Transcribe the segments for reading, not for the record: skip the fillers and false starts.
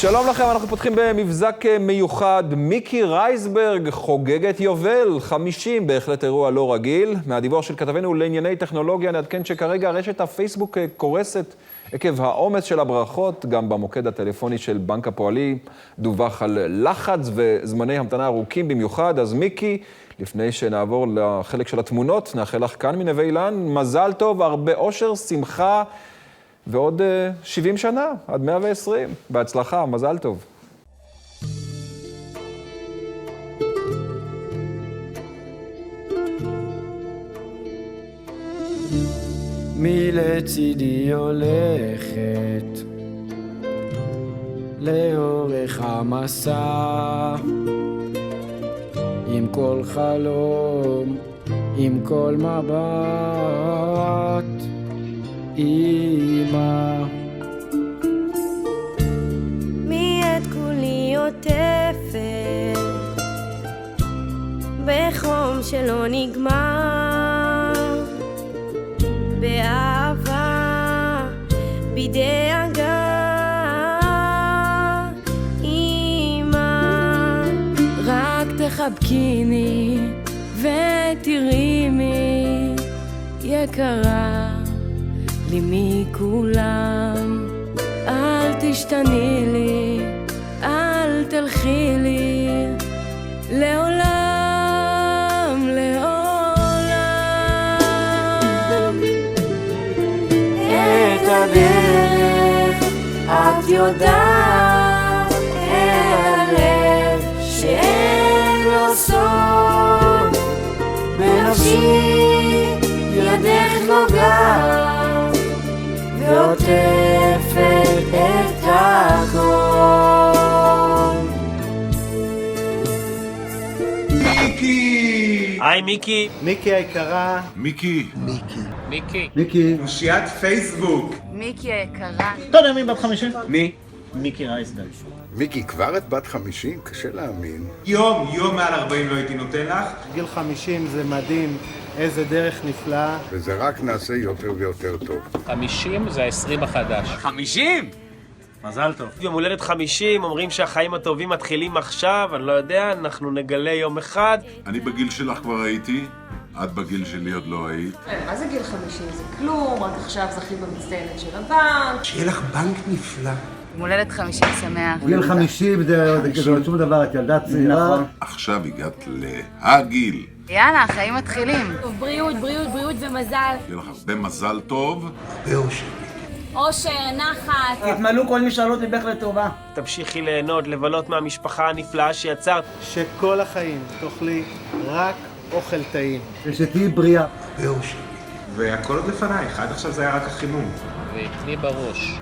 שלום לכם, אנחנו פותחים במבזק מיוחד. מיקי רייסברג חוגגת יובל 50, בהחלט אירוע לא רגיל. מהדיווח של כתבנו לענייני טכנולוגיה נעדכן שכרגע רשת הפייסבוק קורסת עקב העומס של הברכות. גם במוקד הטלפוני של בנק הפועלים דווח על לחץ וזמני המתנה ארוכים במיוחד. אז מיקי, לפני שנעבור לחלק של התמונות, נאחל לך כאן מנווה אילן מזל טוב, הרבה אושר, שמחה, ועוד 70 שנה, עד 120. בהצלחה, מזל טוב. מי לצידי הולכת לאורך המסע, עם כל חלום, עם כל מבט, אמא. מי את כולי עוטפת בחום שלא נגמר, באהבה, בדאגה, אמא. רק תחבקיני ותראימי יקרה לי מכולם, אל תשתני לי, אל תלכי לי, לעולם, לעולם. את הדרך את יודעת, הלב שאין לו סוף, בנפשי ידך נוגעת ועוטפת את הכל. מיקי! היי מיקי. מיקי היקרה. מיקי. מיקי. אושיית פייסבוק. מיקי היקרה. אתה יודע מי בת 50? מי? מיקי רייסברג. מיקי, כבר את בת 50? קשה להאמין. יום מעל 40 לא הייתי נותן לך. גיל 50 זה מדהים, איזה דרך נפלאה. וזה רק נעשה יותר ויותר טוב. 50 זה ה-20 החדש. 50? מזל טוב. יום הולדת 50, אומרים שהחיים הטובים מתחילים עכשיו, אני לא יודע, אנחנו נגלה יום אחד. אני בגיל שלך כבר הייתי, את בגיל שלי עוד לא היית. מה זה גיל 50? זה כלום, רק עכשיו זכית במצטיינת של הבנק. שיהיה לך בנק נפלא. יום הולדת 50 שמח. גיל 50 זה לא שום דבר, את ילדה צעירה. עכשיו הגעת להגיל. יאללה, החיים מתחילים. בריאות, בריאות, בריאות ומזל. יהיה לך הרבה מזל טוב. באושר. אושר, נחת. התמלאו כל משאלות ליבך לטובה. תמשיכי ליהנות, לבלות מהמשפחה הנפלאה שיצרת. שכל החיים תאכלי רק אוכל טעים. ושתהיי בריאה. באושר. והכל עוד לפנייך, עד עכשיו זה היה רק החימום. ותני בראש.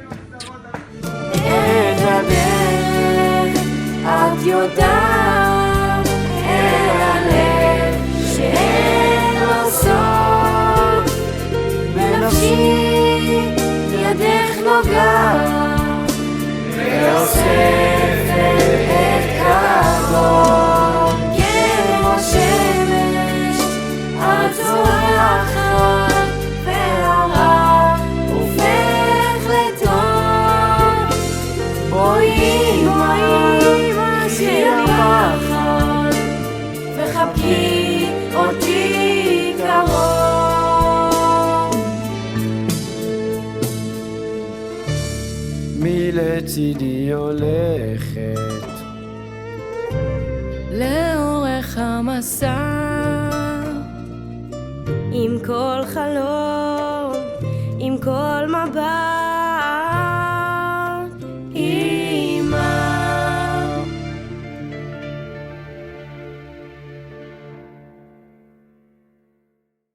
את הדרך את יודעת, הלב שאין לו סוף, בנפשי ידך נוגעת ואוספת את כבוד, כמו שמש את זורחת והרע הופך לטוב. בואי אמא של פחד וחבקי אותי קרוב. מי לצידי הולכת לאורך המסע, עם כל חלום, עם כל מבט,